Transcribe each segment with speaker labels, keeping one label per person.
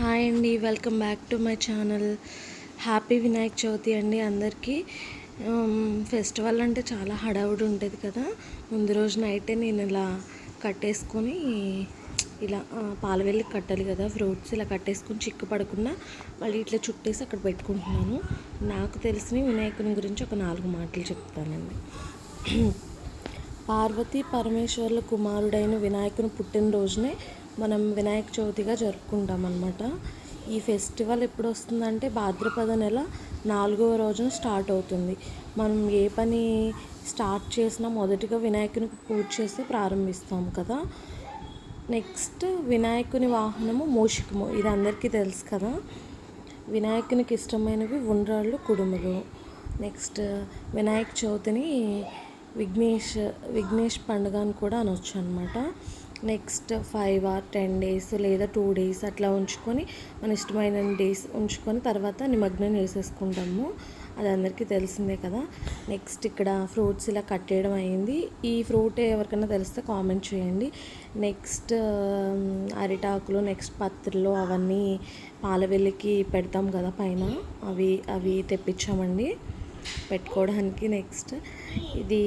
Speaker 1: Hi అండి, welcome back to my channel. Happy Vinayaka Chavithi అండి అందరికీ. ఫెస్టివల్ అంటే చాలా హడావుడి ఉంటుంది కదా. ముందు రోజు నైటే నేను ఇలా కట్టేసుకొని ఇలా పాలవెల్లికి కట్టాలి కదా ఫ్రూట్స్, ఇలా కట్టేసుకొని చిక్కు పడకుండా మళ్ళీ ఇట్లా చుట్టేసి అక్కడ పెట్టుకుంటున్నాను. నాకు తెలిసిన వినాయకుని గురించి ఒక 4 మాటలు చెప్తానండి. పార్వతీ పరమేశ్వర్ల కుమారుడైన వినాయకుని పుట్టినరోజునే మనం వినాయక చవితిగా జరుపుకుంటాం అన్నమాట. ఈ ఫెస్టివల్ ఎప్పుడు వస్తుందంటే భాద్రపద నెల 4వ రోజున స్టార్ట్ అవుతుంది. మనం ఏ పని స్టార్ట్ చేసినా మొదటిగా వినాయకునికి పూజ చేసి ప్రారంభిస్తాం కదా. నెక్స్ట్ వినాయకుని వాహనము మూషికము, ఇది అందరికీ తెలుసు కదా. వినాయకునికి ఇష్టమైనవి ఉండ్రాళ్ళు, కుడుములు. నెక్స్ట్ వినాయక చవితిని విఘ్నేష్ పండుగ అని కూడా అనొచ్చు అనమాట. నెక్స్ట్ 5 or 10 days లేదా 2 days అట్లా ఉంచుకొని మన ఇష్టమైన డేస్ ఉంచుకొని తర్వాత నిమగ్నం చేసేసుకుంటాము. అది అందరికీ తెలిసిందే కదా. నెక్స్ట్ ఇక్కడ ఫ్రూట్స్ ఇలా కట్టేయడం అయింది. ఈ ఫ్రూట్ ఎవరికైనా తెలిస్తే కామెంట్ చేయండి. నెక్స్ట్ అరిటాకులు, నెక్స్ట్ పత్రులు అవన్నీ పాలవెల్లికి పెడతాం కదా పైన, అవి తెప్పించామండి పెట్టుకోవడానికి. నెక్స్ట్ ఇది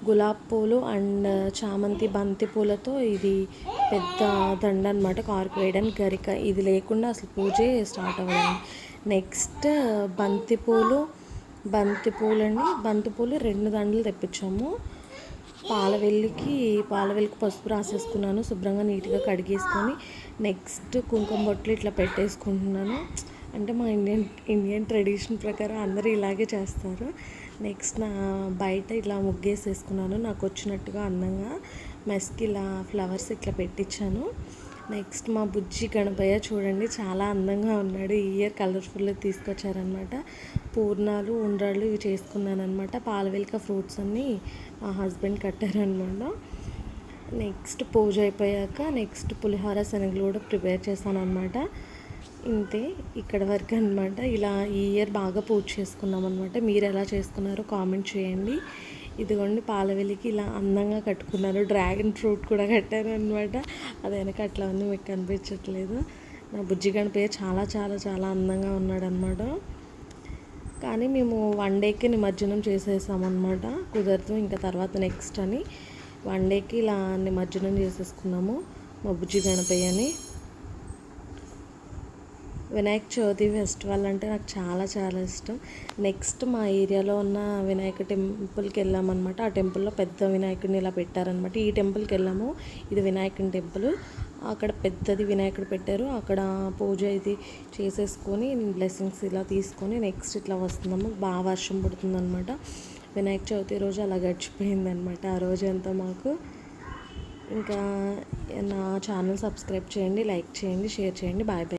Speaker 1: గులాబ్ పూలు అండ్ చామంతి బంతి పూలతో ఇది పెద్ద దండ అనమాట, కారుకు వేయడానికి గరిక. ఇది లేకుండా అసలు పూజే స్టార్ట్ అవ్వదండి. నెక్స్ట్ బంతి పూలు అండి, బంతి పూలు 2 దండలు తెప్పించాము. పాలవెల్లికి పసుపు రాసేసుకున్నాను, శుభ్రంగా నీట్గా కడిగేసుకొని. నెక్స్ట్ కుంకుమ బొట్లు ఇట్లా పెట్టేసుకుంటున్నాను. అంటే మా ఇండియన్ ట్రెడిషన్ ప్రకారం అందరూ ఇలాగే చేస్తారు. నెక్స్ట్ బయట ఇట్లా ముగ్గేసేసుకున్నాను, నాకు వచ్చినట్టుగా అందంగా మెస్కి ఇలా ఫ్లవర్స్ ఇట్లా పెట్టించాను. నెక్స్ట్ మా బుజ్జి గణపయ్య చూడండి చాలా అందంగా ఉన్నాడు. ఈ ఇయర్ కలర్ఫుల్ తీసుకొచ్చారనమాట. పూర్ణాలు, ఉండ్రాళ్ళు ఇవి చేసుకున్నాను అనమాట. పాలవెల్లిక ఫ్రూట్స్ అన్నీ మా హస్బెండ్ కట్టారనమాట. నెక్స్ట్ పూజ అయిపోయాక నెక్స్ట్ పులిహోర, శనగలు కూడా ప్రిపేర్ చేశాను అనమాట. ఇంతే, ఇక్కడ వరకు అనమాట. ఇలా ఈ ఇయర్ బాగా పూజ చేసుకున్నాం అనమాట. మీరు ఎలా చేసుకున్నారో కామెంట్ చేయండి. ఇదిగోండి పాలవెల్లికి ఇలా అందంగా కట్టుకున్నారు. డ్రాగన్ ఫ్రూట్ కూడా కట్టారు అనమాట. అది వెనక అట్లా ఉంది, మీకు కనిపించట్లేదు. నా బుజ్జి గణపయ్య చాలా చాలా చాలా అందంగా ఉన్నాడనమాట. కానీ మేము 1 dayకి నిమజ్జనం చేసేసామన్నమాట. కుదరదు ఇంకా తర్వాత నెక్స్ట్ అని 1 dayకి ఇలా నిమజ్జనం చేసేసుకున్నాము మా బుజ్జి గణపయ్యని. వినాయక చవితి ఫెస్టివల్ అంటే నాకు చాలా చాలా ఇష్టం. నెక్స్ట్ మా ఏరియాలో ఉన్న వినాయక టెంపుల్కి వెళ్ళామన్నమాట. ఆ టెంపుల్లో పెద్ద వినాయకుడిని ఇలా పెట్టారనమాట. ఈ టెంపుల్కి వెళ్ళాము, ఇది వినాయకుని టెంపుల్. అక్కడ పెద్దది వినాయకుడు పెట్టారు. అక్కడ పూజ ఇది చేసేసుకొని బ్లెస్సింగ్స్ ఇలా తీసుకొని నెక్స్ట్ ఇట్లా వస్తున్నాము. బాగా వర్షం పడుతుందన్నమాట. వినాయక చవితి రోజు అలా గడిచిపోయిందనమాట ఆ రోజు అంతా మాకు. ఇంకా నా ఛానల్ సబ్స్క్రైబ్ చేయండి, లైక్ చేయండి, షేర్ చేయండి. Bye bye.